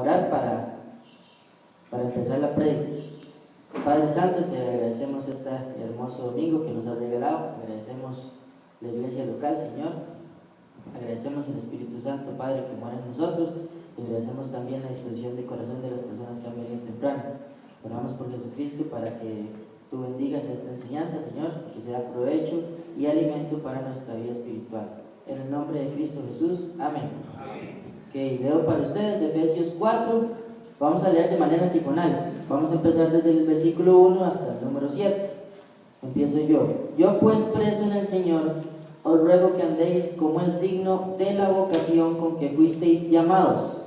Orar para empezar la prédica. Padre Santo, te agradecemos este hermoso domingo que nos has regalado. Agradecemos la iglesia local, Señor. Agradecemos el Espíritu Santo, Padre, que mora en nosotros. Y agradecemos también la disposición de corazón de las personas que han venido temprano. Oramos por Jesucristo para que tú bendigas esta enseñanza, Señor, que sea provecho y alimento para nuestra vida espiritual. En el nombre de Cristo Jesús. Amén. Amén. Ok, leo para ustedes Efesios 4. Vamos a leer de manera antifonal. Vamos a empezar desde el versículo 1 hasta el número 7. Empiezo yo. Yo pues, preso en el Señor, os ruego que andéis como es digno de la vocación con que fuisteis llamados.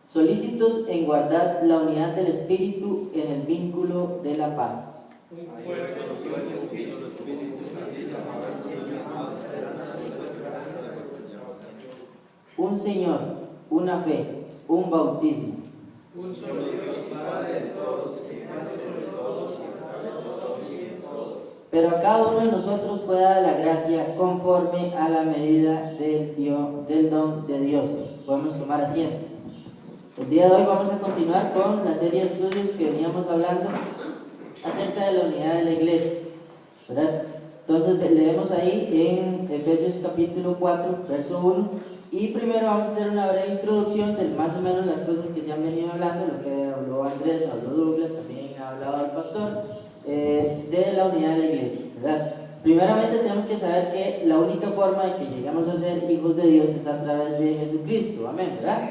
Solícitos en guardar la unidad del Espíritu en el vínculo de la paz. Un Señor, una fe, un bautismo. Un solo Dios, Padre de todos, que nace sobre todos y para todos y en todos. Pero a cada uno de nosotros fue dada la gracia conforme a la medida del don de Dios. Podemos tomar asiento. El día de hoy vamos a continuar con la serie de estudios que veníamos hablando acerca de la unidad de la iglesia, ¿verdad? Entonces leemos ahí en Efesios capítulo 4, verso 1. Y primero vamos a hacer una breve introducción de más o menos las cosas que se han venido hablando, lo que habló Andrés, habló Douglas, también ha hablado el pastor, de la unidad de la iglesia, ¿verdad? Primeramente tenemos que saber que la única forma de que lleguemos a ser hijos de Dios es a través de Jesucristo, amén, ¿verdad?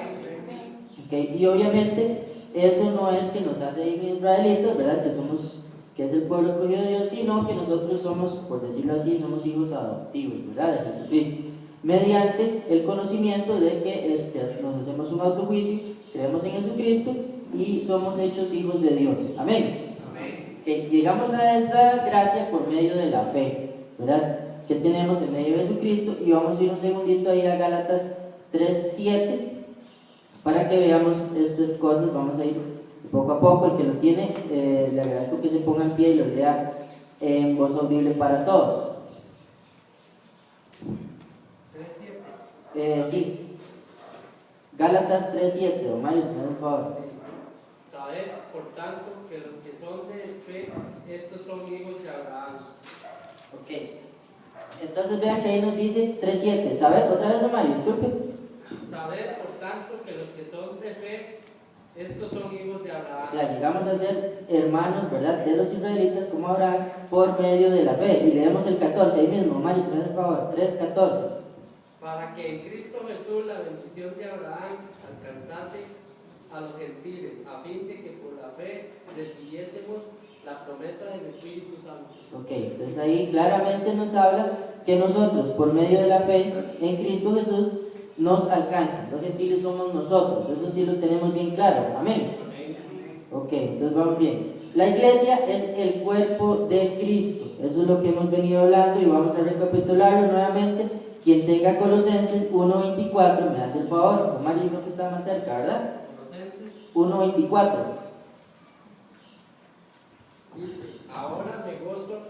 Okay. Y obviamente eso no es que nos hace israelitas, ¿verdad? Que es el pueblo escogido de Dios, sino que nosotros somos, por decirlo así, somos hijos adoptivos, ¿verdad? De Jesucristo. Mediante el conocimiento de que nos hacemos un autojuicio, creemos en Jesucristo y somos hechos hijos de Dios. Amén. Amén. Que llegamos a esta gracia por medio de la fe, ¿verdad? Que tenemos en medio de Jesucristo. Y vamos a ir un segundito ahí a Gálatas 3:7 para que veamos estas cosas. Vamos a ir poco a poco. El que lo tiene, le agradezco que se ponga en pie y lo lea en voz audible para todos. Sí, Gálatas 3:7, don Mario, si me da un favor. Sabed, por tanto, que los que son de fe, estos son hijos de Abraham. Ok, entonces vean que ahí nos dice 3:7. ¿Sabed? Otra vez, don Mario, disculpe. Sabed, por tanto, que los que son de fe, estos son hijos de Abraham. O sea, llegamos a ser hermanos, ¿verdad?, de los israelitas como Abraham por medio de la fe. Y leemos el 14, ahí mismo, don Mario, si me da un favor, 3:14. Para que en Cristo Jesús la bendición de Abraham alcanzase a los gentiles, a fin de que por la fe recibiésemos la promesa del Espíritu Santo. Ok, entonces ahí claramente nos habla que nosotros, por medio de la fe en Cristo Jesús, nos alcanzan. Los gentiles somos nosotros, eso sí lo tenemos bien claro. Amén. Amén. Ok, entonces vamos bien. La iglesia es el cuerpo de Cristo. Eso es lo que hemos venido hablando y vamos a recapitularlo nuevamente. Quien tenga Colosenses 1:24, me hace el favor. Omar, yo creo que está más cerca, ¿verdad? Colosenses 1:24. dice: ahora me gozo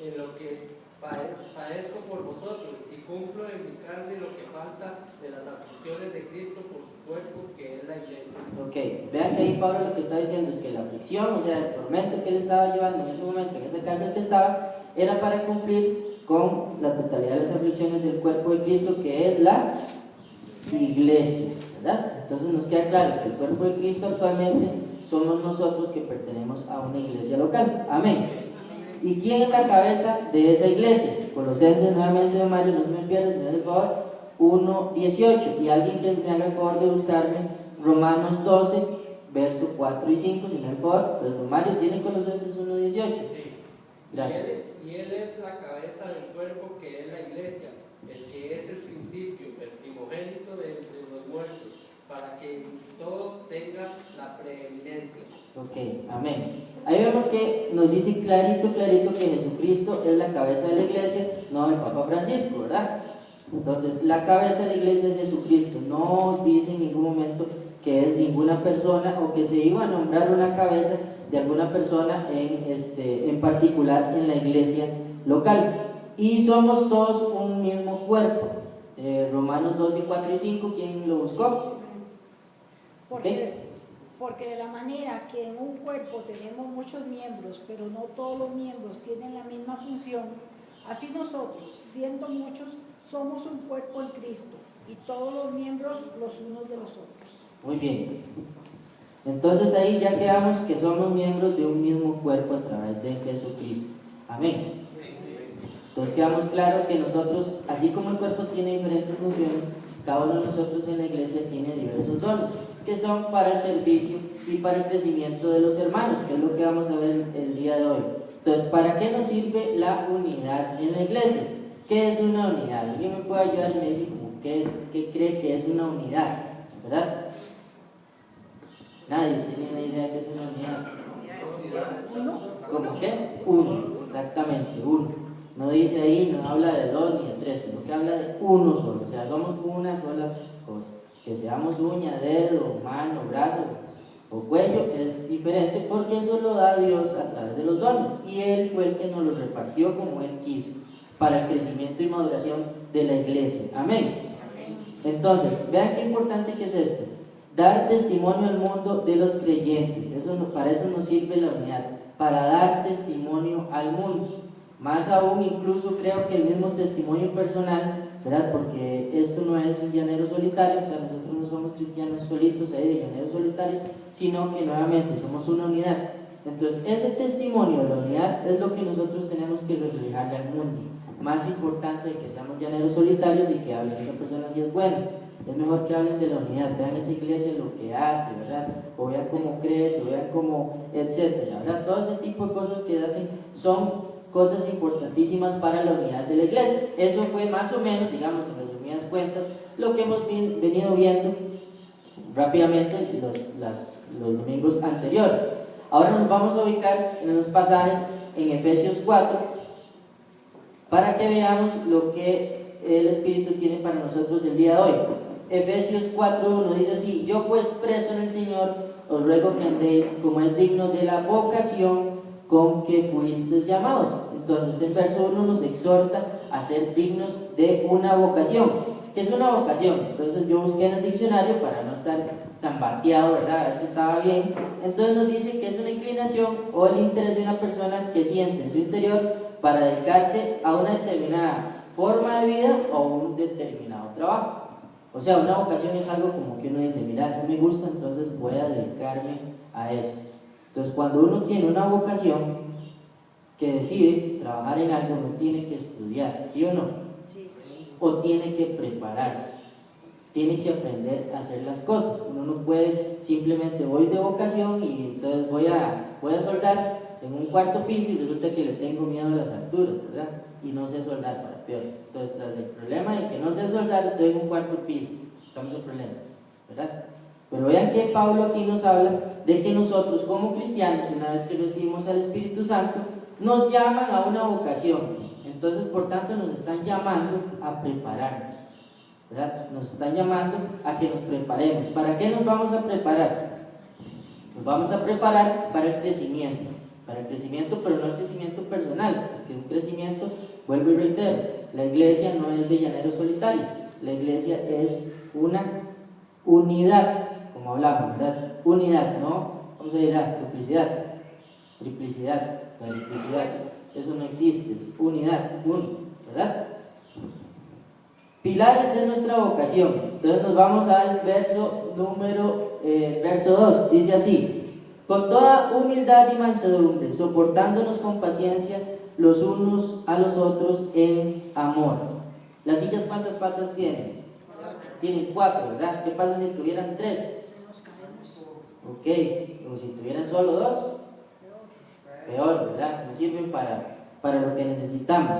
en lo que padezco por vosotros y cumplo en mi carne lo que falta de las aflicciones de Cristo por su cuerpo, que es la iglesia. Ok, vean que ahí Pablo lo que está diciendo es que la aflicción, o sea, el tormento que él estaba llevando en ese momento, en esa cárcel que estaba, era para cumplir con la totalidad de las aflicciones del cuerpo de Cristo, que es la iglesia, ¿verdad? Entonces nos queda claro que el cuerpo de Cristo actualmente somos nosotros que pertenecemos a una iglesia local. Amén. ¿Y quién es la cabeza de esa iglesia? Colosenses, nuevamente, don Mario, no se me pierda, si me hace el favor, 1:18. Y alguien que me haga el favor de buscarme Romanos 12, verso 4 y 5, si me hace el favor. Entonces, don Mario tiene Colosenses 1:18. Sí. Gracias. Y él es la cabeza del cuerpo, que es la iglesia, el que es el principio, el primogénito de entre los muertos, para que en todo tenga la preeminencia. Ok, amén. Ahí vemos que nos dice clarito que Jesucristo es la cabeza de la iglesia, no el Papa Francisco, ¿verdad? Entonces, la cabeza de la iglesia es Jesucristo. No dice en ningún momento que es ninguna persona o que se iba a nombrar una cabeza de alguna persona en particular en la iglesia local. y somos todos un mismo cuerpo. Romanos 12, 4 y 5, ¿quién lo buscó? Porque de la manera que en un cuerpo tenemos muchos miembros, pero no todos los miembros tienen la misma función, así nosotros, siendo muchos, somos un cuerpo en Cristo, y todos los miembros los unos de los otros. Muy bien. Entonces ahí ya quedamos que somos miembros de un mismo cuerpo a través de Jesucristo. Amén. Entonces quedamos claro que nosotros, así como el cuerpo tiene diferentes funciones, cada uno de nosotros en la iglesia tiene diversos dones, que son para el servicio y para el crecimiento de los hermanos, que es lo que vamos a ver el día de hoy. Entonces, ¿para qué nos sirve la unidad en la iglesia? ¿Qué es una unidad? ¿Alguien me puede ayudar y me dice qué cree que es una unidad? ¿Verdad? Nadie tiene una idea de qué es una unidad. ¿Cómo qué? Uno, exactamente, uno. No dice ahí, no habla de dos ni de tres, sino que habla de uno solo. O sea, somos una sola cosa. Que seamos uña, dedo, mano, brazo o cuello es diferente, porque eso lo da Dios a través de los dones, y Él fue el que nos los repartió como Él quiso, para el crecimiento y maduración de la iglesia. Amén. Entonces, vean qué importante que es esto: dar testimonio al mundo de los creyentes. Para eso nos sirve la unidad, para dar testimonio al mundo. Más aún, incluso creo que el mismo testimonio personal, ¿verdad? Porque esto no es un llanero solitario, o sea, nosotros no somos cristianos solitos ahí de llaneros solitarios, sino que nuevamente somos una unidad. Entonces, ese testimonio de la unidad es lo que nosotros tenemos que reflejarle al mundo. Más importante de que seamos llaneros solitarios y que hablen, esa persona sí es buena. Es mejor que hablen de la unidad, vean esa iglesia lo que hace, ¿verdad? O vean cómo crece, o vean cómo, etcétera, ¿verdad? Todo ese tipo de cosas que hacen son cosas importantísimas para la unidad de la iglesia. Eso fue más o menos, digamos, en resumidas cuentas, lo que hemos venido viendo rápidamente los domingos anteriores. Ahora nos vamos a ubicar en unos pasajes en Efesios 4 para que veamos lo que el Espíritu tiene para nosotros el día de hoy. Efesios 4:1 dice así: yo pues preso en el Señor os ruego que andéis como es digno de la vocación con que fuisteis llamados. Entonces el verso 1 nos exhorta a ser dignos de una vocación. ¿Qué es una vocación? Entonces yo busqué en el diccionario para no estar tan bateado, ¿verdad? A ver si estaba bien. Entonces nos dice que es una inclinación o el interés de una persona que siente en su interior para dedicarse a una determinada forma de vida o un determinado trabajo. O sea, una vocación es algo como que uno dice, mira, eso me gusta, entonces voy a dedicarme a esto. Entonces, cuando uno tiene una vocación que decide trabajar en algo, uno tiene que estudiar, ¿sí o no? Sí. O tiene que prepararse, tiene que aprender a hacer las cosas. Uno no puede simplemente voy de vocación y entonces voy a soldar en un cuarto piso y resulta que le tengo miedo a las alturas, ¿verdad? Y no sé soldar, para peores. Entonces, tras el problema de que no sé soldar, estoy en un cuarto piso, estamos en problemas, ¿verdad? Pero vean que Pablo aquí nos habla de que nosotros como cristianos, una vez que recibimos al Espíritu Santo, nos llaman a una vocación. Entonces, por tanto, nos están llamando a prepararnos, ¿verdad? Nos están llamando a que nos preparemos. ¿Para qué nos vamos a preparar? Nos vamos a preparar para el crecimiento, pero no el crecimiento personal, porque un crecimiento, vuelvo y reitero, la iglesia no es de llaneros solitarios, la iglesia es una unidad, como hablamos, ¿verdad? Unidad, no, vamos a ir a duplicidad, triplicidad, cuadriplicidad, eso no existe, es unidad, uno, ¿verdad? Pilares de nuestra vocación. Entonces nos vamos al verso 2, dice así: con toda humildad y mansedumbre, soportándonos con paciencia los unos a los otros en amor. ¿Las sillas cuántas patas tienen? Tienen 4, ¿verdad? ¿Qué pasa si tuvieran 3? Ok, o si tuvieran solo 2, peor, ¿verdad? No sirven para lo que necesitamos.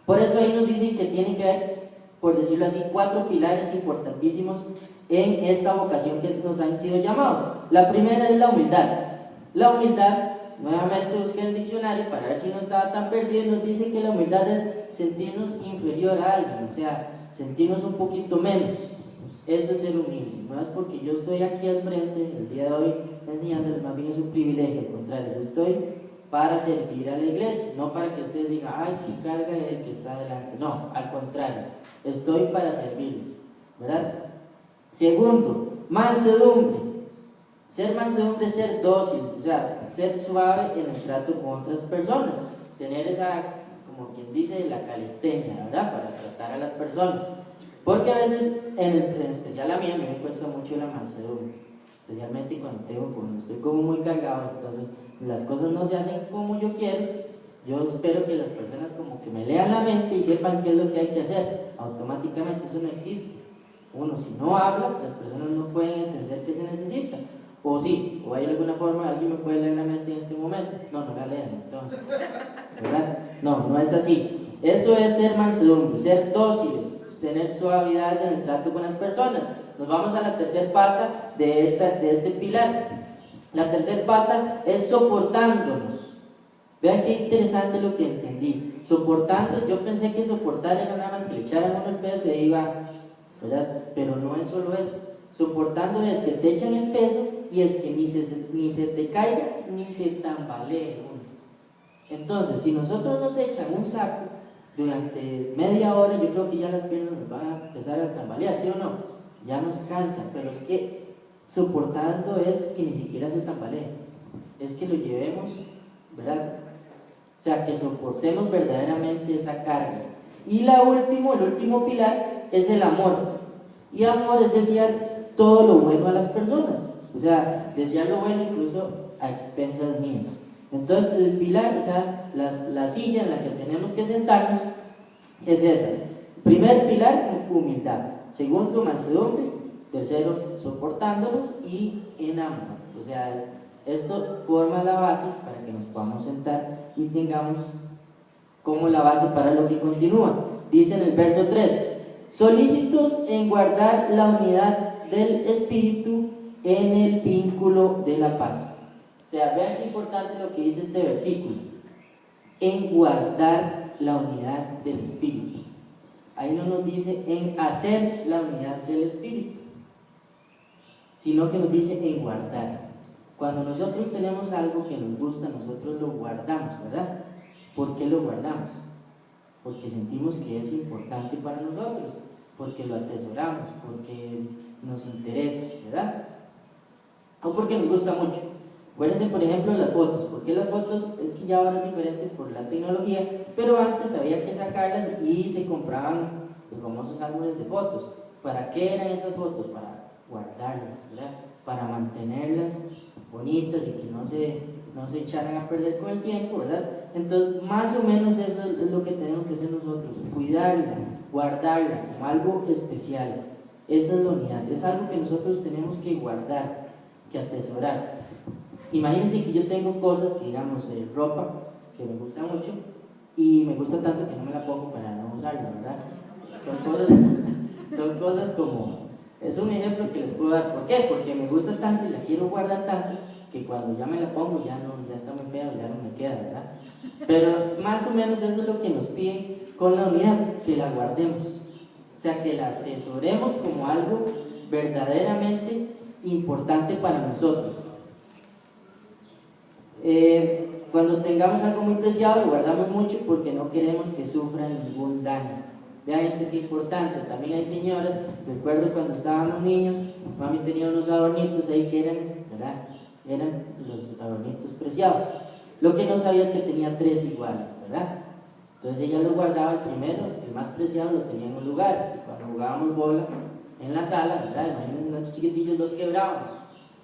Por eso ahí nos dicen que tienen que haber, por decirlo así, 4 pilares importantísimos en esta vocación que nos han sido llamados. La primera es la humildad. La humildad, nuevamente busqué en el diccionario para ver si no estaba tan perdido, nos dice que la humildad es sentirnos inferior a alguien, o sea, sentirnos un poquito menos. Eso es ser humilde. No es porque yo estoy aquí al frente el día de hoy enseñándoles, más bien es un privilegio, al contrario, yo estoy para servir a la iglesia, no para que ustedes digan, ay, qué carga el que está adelante. No, al contrario, estoy para servirles, ¿verdad? Segundo, mansedumbre. Ser mansedumbre es ser dócil, o sea, ser suave en el trato con otras personas, tener esa, como quien dice, la calistenia, ¿verdad? Para tratar a las personas. Porque a veces, en especial a mí me cuesta mucho la mansedumbre, especialmente cuando estoy como muy cargado, entonces las cosas no se hacen como yo quiero. Yo espero que las personas como que me lean la mente y sepan qué es lo que hay que hacer. Automáticamente eso no existe. Uno, si no habla, las personas no pueden entender qué se necesita. O sí, o hay alguna forma, alguien me puede leer la mente en este momento. No la lean entonces, ¿verdad? No es así. Eso es ser mansedumbre, ser dóciles, tener suavidad en el trato con las personas. Nos vamos a la tercera pata de este pilar. La tercera pata es soportándonos. Vean qué interesante lo que entendí. Soportando, yo pensé que soportar era nada más que le echaran uno el peso y ahí va, ¿verdad? Pero no es solo eso. Soportando es que te echan el peso y es que ni se te caiga ni se tambalee uno. Entonces, si nosotros nos echan un saco durante media hora, yo creo que ya las piernas nos van a empezar a tambalear, ¿sí o no? Ya nos cansa, pero es que soportando es que ni siquiera se tambalee, es que lo llevemos, ¿verdad? O sea, que soportemos verdaderamente esa carga. Y el último pilar es el amor. Y amor es desear todo lo bueno a las personas, o sea, desear lo bueno incluso a expensas mías. Entonces el pilar, o sea, la silla en la que tenemos que sentarnos es esa. Primer pilar, humildad. Segundo, mansedumbre. Tercero, soportándonos y en amor. O sea, esto forma la base para que nos podamos sentar y tengamos como la base para lo que continúa. Dice en el verso 3, solícitos en guardar la unidad del Espíritu en el vínculo de la paz. O sea, vean qué importante lo que dice este versículo. En guardar la unidad del Espíritu. Ahí no nos dice en hacer la unidad del Espíritu, sino que nos dice en guardar. Cuando nosotros tenemos algo que nos gusta, nosotros lo guardamos, ¿verdad? ¿Por qué lo guardamos? Porque sentimos que es importante para nosotros, porque lo atesoramos, porque nos interesa, ¿verdad? O porque nos gusta mucho. Acuérdense, por ejemplo, las fotos. ¿Por qué las fotos? Es que ya ahora es diferente por la tecnología, pero antes había que sacarlas y se compraban los famosos álbumes de fotos. ¿Para qué eran esas fotos? Para guardarlas, ¿verdad? Para mantenerlas bonitas y que no se echaran a perder con el tiempo, ¿verdad? Entonces, más o menos eso es lo que tenemos que hacer nosotros, cuidarla, guardarla como algo especial. Esa es la unidad, es algo que nosotros tenemos que guardar, que atesorar. Imagínense que yo tengo cosas que, digamos, ropa que me gusta mucho y me gusta tanto que no me la pongo para no usarla, ¿verdad? Son cosas como, es un ejemplo que les puedo dar. ¿Por qué? Porque me gusta tanto y la quiero guardar tanto que cuando ya me la pongo ya está muy fea, ya no me queda, ¿verdad? Pero más o menos eso es lo que nos piden con la unidad, que la guardemos, o sea, que la atesoremos como algo verdaderamente importante para nosotros. Cuando tengamos algo muy preciado lo guardamos mucho porque no queremos que sufran ningún daño. Vean esto que importante. También hay señoras, recuerdo cuando estábamos niños, mami tenía unos adornitos ahí que eran, ¿verdad? Eran los adornitos preciados. Lo que no sabía es que tenía 3 iguales, ¿verdad? Entonces ella lo guardaba el primero, el más preciado lo tenía en un lugar. Y cuando jugábamos bola en la sala, ¿verdad? Imagínense, nuestros chiquitillos los quebrábamos.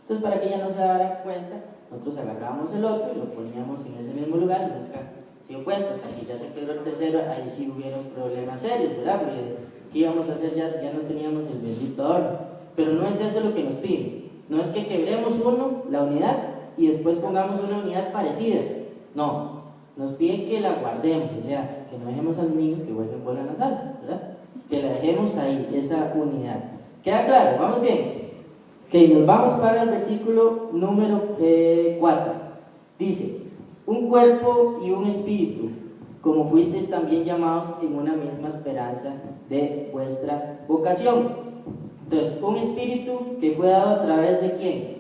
Entonces, para que ella no se diera cuenta, nosotros agarrábamos el otro y lo poníamos en ese mismo lugar y nunca se dio cuenta, hasta que ya se quebró el tercero. Ahí sí hubieron problemas serios, ¿verdad? Porque ¿qué íbamos a hacer ya si ya no teníamos el bendito adorno? Pero no es eso lo que nos piden. No es que quebremos la unidad y después pongamos una unidad parecida. No, nos piden que la guardemos, o sea, que no dejemos a los niños que vuelven bola en la sala, ¿verdad? Que la dejemos ahí, esa unidad. ¿Queda claro? ¿Vamos bien? Ok, nos vamos para el versículo número 4. Dice, un cuerpo y un espíritu, como fuisteis también llamados en una misma esperanza de vuestra vocación. Entonces, un espíritu que fue dado a través de ¿quién?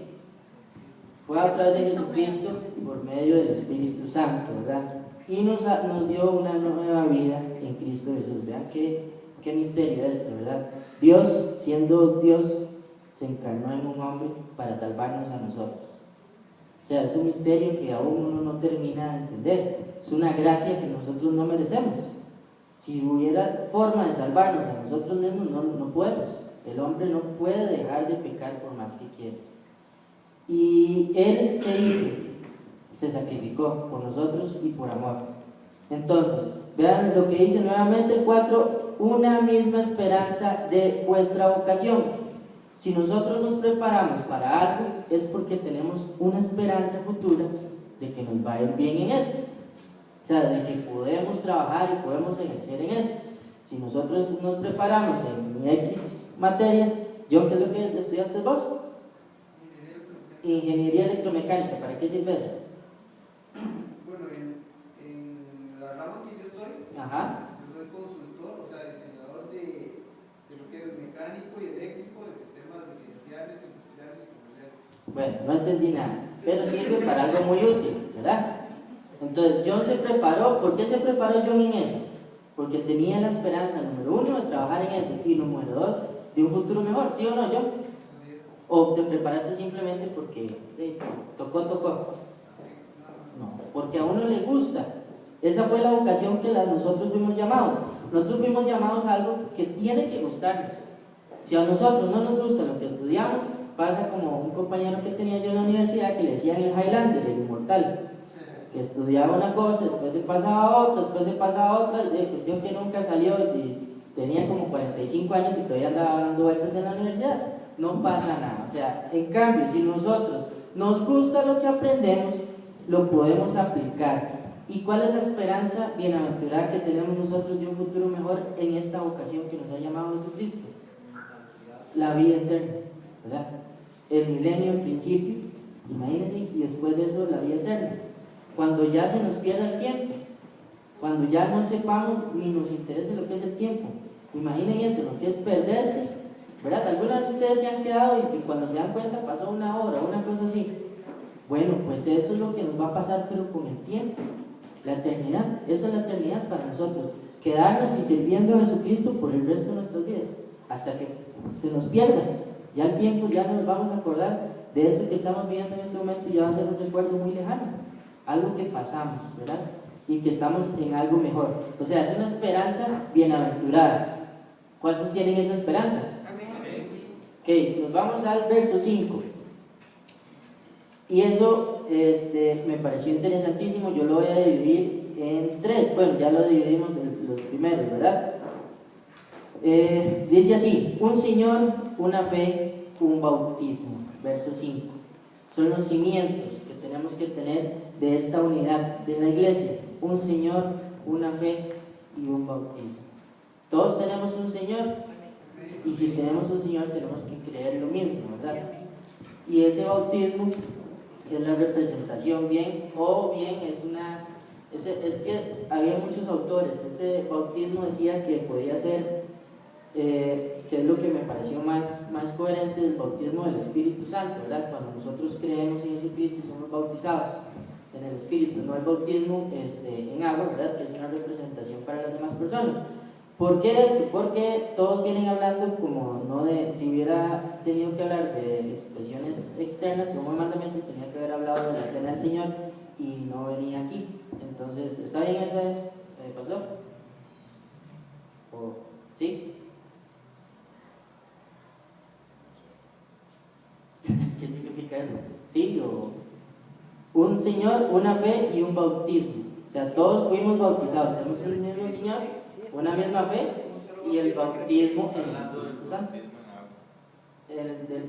Fue a través de Jesucristo por medio del Espíritu Santo, ¿verdad? Y nos dio una nueva vida en Cristo Jesús. Vean qué misterio esto, ¿verdad? Dios, siendo Dios, se encarnó en un hombre para salvarnos a nosotros. O sea, es un misterio que aún uno no termina de entender. Es una gracia que nosotros no merecemos. Si hubiera forma de salvarnos a nosotros mismos, no podemos. El hombre no puede dejar de pecar por más que quiera. ¿Y él qué hizo? Se sacrificó por nosotros y por amor. Entonces, vean lo que dice nuevamente el 4, una misma esperanza de vuestra vocación. Si nosotros nos preparamos para algo, es porque tenemos una esperanza futura de que nos va a ir bien en eso. O sea, de que podemos trabajar y podemos ejercer en eso. Si nosotros nos preparamos en X materia, John, ¿qué es lo que estudiaste vos? Ingeniería electromecánica. ¿Para qué sirve eso? Bueno, en la rama que yo estoy, Ajá. yo soy consultor, o sea, diseñador de lo que es mecánico y eléctrico de sistemas residenciales, industriales y comerciales. Bueno, no entendí nada, pero sirve para algo muy útil, ¿verdad? Entonces, John se preparó. ¿Por qué se preparó John en eso? Porque tenía la esperanza, número 1, de trabajar en eso, y número 2, de un futuro mejor. ¿Sí o no, John? ¿O te preparaste simplemente porque tocó? No, porque a uno le gusta. Esa fue la vocación que nosotros fuimos llamados. Nosotros fuimos llamados a algo que tiene que gustarnos. Si a nosotros no nos gusta lo que estudiamos, pasa como un compañero que tenía yo en la universidad que le decían el Highlander, el inmortal, que estudiaba una cosa, después se pasaba a otra, después se pasaba a otra, de cuestión que nunca salió, y tenía como 45 años y todavía andaba dando vueltas en la universidad. No pasa nada. O sea, en cambio, si nosotros nos gusta lo que aprendemos, lo podemos aplicar. ¿Y cuál es la esperanza bienaventurada que tenemos nosotros de un futuro mejor en esta vocación que nos ha llamado Jesucristo? La vida eterna, ¿verdad? El milenio en principio, imagínense, y después de eso la vida eterna. Cuando ya se nos pierda el tiempo, cuando ya no sepamos ni nos interese lo que es el tiempo, imaginen eso, lo que es perderse, ¿verdad? Algunas veces ustedes se han quedado y cuando se dan cuenta pasó una hora, una cosa así. Bueno, pues eso es lo que nos va a pasar, pero con el tiempo, la eternidad. Esa es la eternidad para nosotros, quedarnos y sirviendo a Jesucristo por el resto de nuestras vidas, hasta que se nos pierda. Ya el tiempo, ya nos vamos a acordar de esto que estamos viviendo en este momento, y ya va a ser un recuerdo muy lejano, algo que pasamos, ¿verdad? Y que estamos en algo mejor. O sea, es una esperanza bienaventurada. ¿Cuántos tienen esa esperanza? Ok, nos vamos al verso 5. Y eso me pareció interesantísimo. Yo lo voy a dividir en 3. Bueno, ya lo dividimos en los primeros, ¿verdad? Dice así: un Señor, una fe, un bautismo. Verso 5. Son los cimientos que tenemos que tener de esta unidad de la iglesia. Un Señor, una fe y un bautismo. Todos tenemos un Señor. Y si tenemos un Señor, tenemos que creer lo mismo, ¿verdad? Y ese bautismo es la representación, bien es que había muchos autores. Este bautismo decía que podía ser, que es lo que me pareció más coherente, el bautismo del Espíritu Santo, ¿verdad? Cuando nosotros creemos en Jesucristo y somos bautizados en el Espíritu, no el bautismo en agua, ¿verdad? Que es una representación para las demás personas. ¿Por qué esto? Porque todos vienen hablando como no de, si hubiera tenido que hablar de expresiones externas como mandamientos, tenía que haber hablado de la cena del Señor y no venía aquí. Entonces, ¿está bien ese pastor? ¿Sí? ¿Qué significa eso? ¿Sí? Un Señor, una fe y un bautismo. O sea, todos fuimos bautizados, tenemos el mismo Señor, una misma fe y el bautismo en el Espíritu Santo.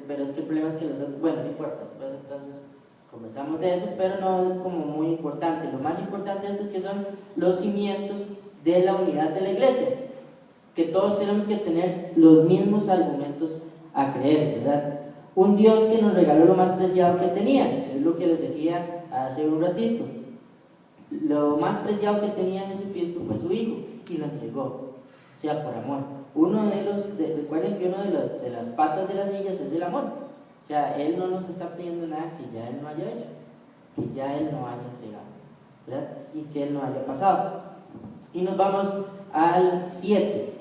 Pero es que el problema es que nosotros, bueno, no importa, después entonces conversamos de eso, pero no es como muy importante. Lo más importante de esto es que son los cimientos de la unidad de la iglesia, que todos tenemos que tener los mismos argumentos a creer, ¿verdad? Un Dios que nos regaló lo más preciado que tenía, es lo que les decía hace un ratito. Lo más preciado que tenía Jesucristo fue su Hijo, y lo entregó, o sea, por amor. Recuerden que una de las patas de las sillas es el amor. O O sea, Él no nos está pidiendo nada que ya Él no haya hecho, que ya Él no haya entregado, ¿verdad? Y que Él no haya pasado. Y nos vamos al 7.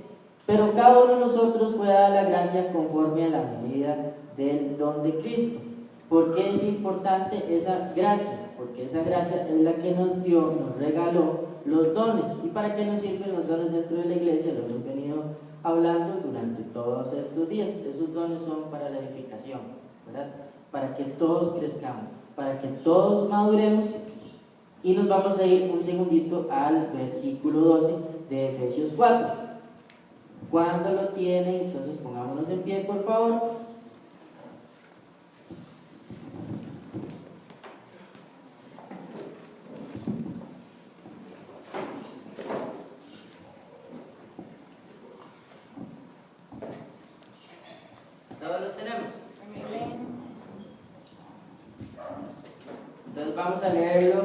Pero cada uno de nosotros fue dada la gracia conforme a la medida del don de Cristo. ¿Por qué es importante esa gracia? Porque esa gracia es la que nos dio, nos regaló los dones. ¿Y para qué nos sirven los dones dentro de la iglesia? Lo hemos venido hablando durante todos estos días. Esos dones son para la edificación, ¿verdad? Para que todos crezcamos, para que todos maduremos. Y nos vamos a ir un segundito al versículo 12 de Efesios 4. Cuando lo tienen, entonces pongámonos en pie, por favor. ¿Todos lo tenemos? Entonces vamos a leerlo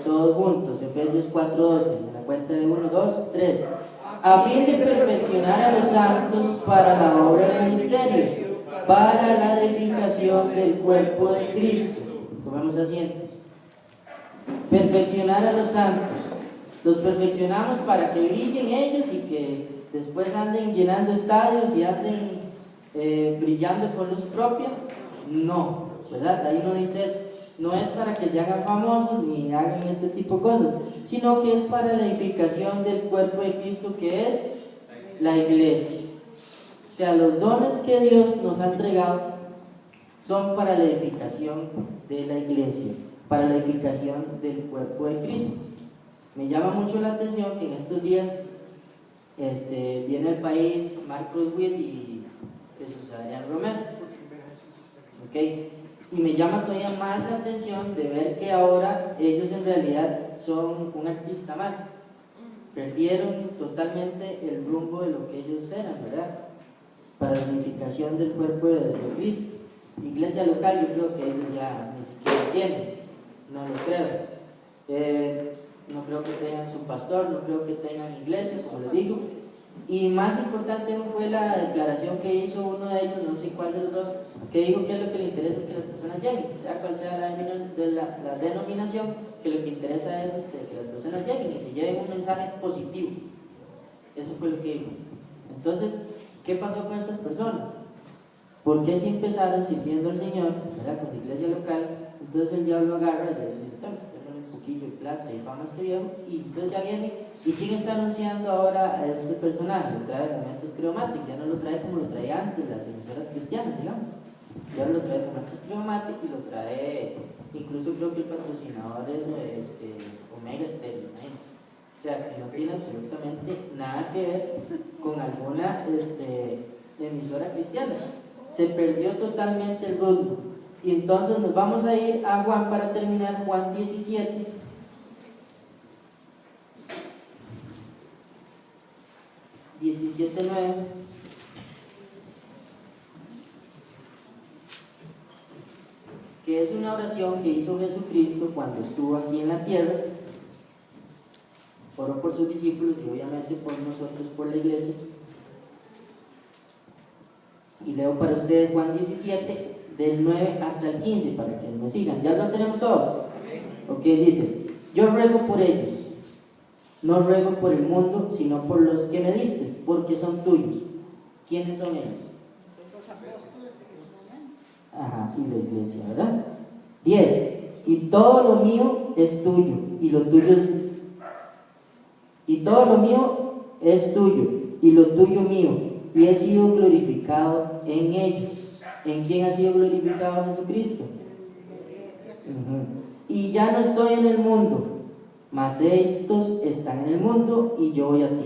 todos juntos. Efesios 4:12. En la cuenta de 1, 2, 3. A fin de perfeccionar a los santos para la obra del ministerio, para la edificación del cuerpo de Cristo. Tomemos asientos. Perfeccionar a los santos. Los perfeccionamos para que brillen ellos y que después anden llenando estadios y anden brillando con luz propia. No, ¿verdad? Ahí no dice eso. No es para que se hagan famosos ni hagan este tipo de cosas, sino que es para la edificación del cuerpo de Cristo, que es la iglesia. O sea, los dones que Dios nos ha entregado son para la edificación de la iglesia, para la edificación del cuerpo de Cristo. Me llama mucho la atención que en estos días viene al país Marcos Witt y Jesús Adrián Romero. ¿Okay? Y me llama todavía más la atención de ver que ahora ellos en realidad son un artista más. Perdieron totalmente el rumbo de lo que ellos eran, ¿verdad? Para la unificación del cuerpo de Cristo. Iglesia local, yo creo que ellos ya ni siquiera tienen, no lo creo. No creo que tengan su pastor, no creo que tengan iglesia, como les digo. Y más importante aún fue la declaración que hizo uno de ellos, no sé cuál de los dos, que dijo que lo que le interesa es que las personas lleguen, sea cual sea la denominación, que lo que interesa es que las personas lleguen y se lleven un mensaje positivo. Eso fue lo que dijo. Entonces, ¿qué pasó con estas personas? ¿Por qué si empezaron sirviendo al Señor, ¿verdad?, con su iglesia local? Entonces el diablo agarra y le dice: toma, un poquillo de plata y fama a este viejo, y entonces ya viene. ¿Y quién está anunciando ahora a este personaje? Lo trae Momentos Creomatic, ya no lo trae como lo traía antes las emisoras cristianas, digamos. Ya lo trae Momentos Creomatic y lo trae, incluso creo que el patrocinador es Omega Stereo, ¿no? O sea, que no tiene absolutamente nada que ver con alguna emisora cristiana. Se perdió totalmente el rumbo. Y entonces nos vamos a ir a Juan para terminar, Juan 17. Que es una oración que hizo Jesucristo cuando estuvo aquí en la tierra. Oró por sus discípulos y obviamente por nosotros, por la iglesia. Y leo para ustedes Juan 17, del 9 hasta el 15, para que me sigan. ¿Ya lo tenemos todos? Ok, dice: yo ruego por ellos. No ruego por el mundo, sino por los que me diste, porque son tuyos. ¿Quiénes son ellos? Los apóstoles que Ajá, y la iglesia, ¿verdad? 10. Y todo lo mío es tuyo, y lo tuyo es... Y todo lo mío es tuyo, y lo tuyo mío, y he sido glorificado en ellos. ¿En quién ha sido glorificado Jesucristo? Y ya no estoy en el mundo, mas estos están en el mundo y yo voy a ti.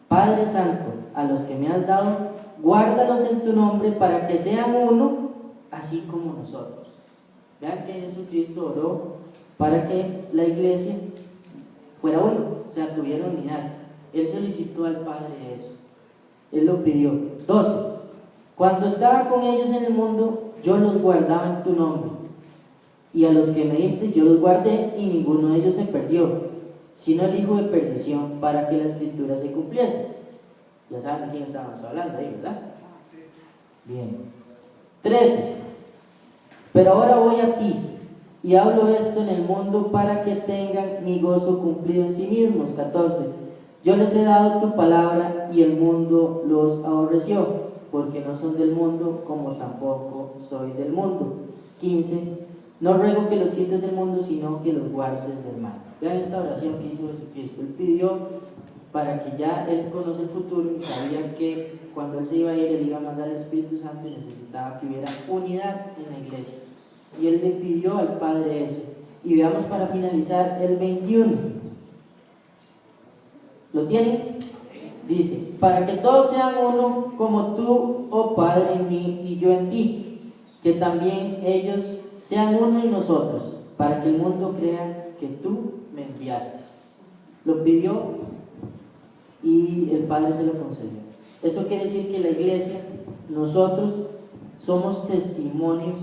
Padre Santo, a los que me has dado, guárdalos en tu nombre para que sean uno, así como nosotros. Vean que Jesucristo oró para que la iglesia fuera uno, o sea, tuviera unidad. Él solicitó al Padre eso, Él lo pidió. 12. Cuando estaba con ellos en el mundo, yo los guardaba en tu nombre. Y a los que me diste yo los guardé, y ninguno de ellos se perdió, sino el hijo de perdición, para que la escritura se cumpliese. Ya saben de quién estábamos hablando ahí, ¿verdad? Bien. 13. Pero ahora voy a ti y hablo esto en el mundo para que tengan mi gozo cumplido en sí mismos. 14. Yo les he dado tu palabra y el mundo los aborreció, porque no son del mundo como tampoco soy del mundo. 15. No ruego que los quites del mundo, sino que los guardes del mal. Vean esta oración que hizo Jesucristo. Él pidió para que ya Él conoce el futuro y sabía que cuando Él se iba a ir, Él iba a mandar el Espíritu Santo y necesitaba que hubiera unidad en la iglesia. Y Él le pidió al Padre eso. Y veamos para finalizar el 21. ¿Lo tienen? Dice, para que todos sean uno, como tú, oh Padre, en mí y yo en ti, que también ellos sean uno en nosotros, para que el mundo crea que tú me enviaste. Lo pidió y el Padre se lo concedió. Eso quiere decir que la iglesia, nosotros somos testimonio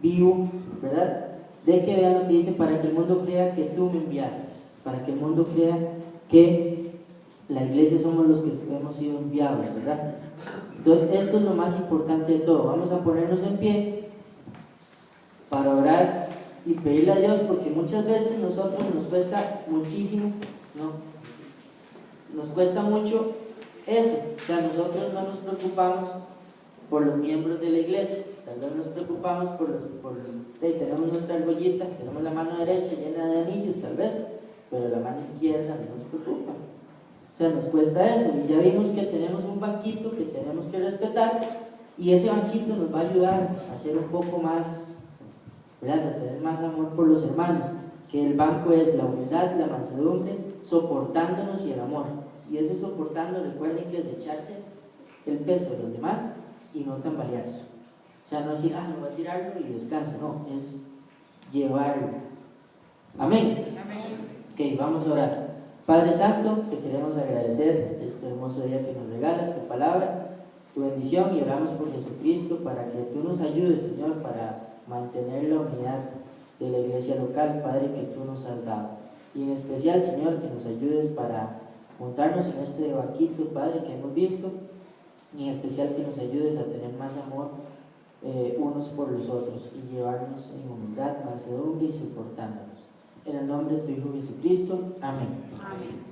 vivo, ¿verdad? De que vean lo que dice, para que el mundo crea que tú me enviaste, para que el mundo crea que la iglesia somos los que hemos sido enviados, ¿verdad? Entonces esto es lo más importante de todo. Vamos a ponernos en pie para orar y pedirle a Dios, porque muchas veces nosotros nos cuesta muchísimo, ¿no? Nos cuesta mucho eso, o sea, nosotros no nos preocupamos por los miembros de la iglesia, tal vez nos preocupamos tenemos nuestra argollita, tenemos la mano derecha llena de anillos tal vez, pero la mano izquierda no nos preocupa, o sea, nos cuesta eso. Y ya vimos que tenemos un banquito que tenemos que respetar, y ese banquito nos va a ayudar a ser un poco más, ¿verdad?, a tener más amor por los hermanos, que el banco es la humildad, la mansedumbre, soportándonos y el amor. Y ese soportando, recuerden que es echarse el peso de los demás y no tambalearse. O sea, no decir, no voy a tirarlo y descanso, no, es llevarlo. Amén. Ok, vamos a orar. Padre Santo, te queremos agradecer este hermoso día que nos regalas, tu palabra, tu bendición, y oramos por Jesucristo para que tú nos ayudes, Señor, para mantener la unidad de la iglesia local, Padre, que tú nos has dado. Y en especial, Señor, que nos ayudes para montarnos en este banquito, Padre, que hemos visto, y en especial que nos ayudes a tener más amor unos por los otros y llevarnos en humildad, mansedumbre y soportándonos. En el nombre de tu Hijo Jesucristo. Amén. Amén.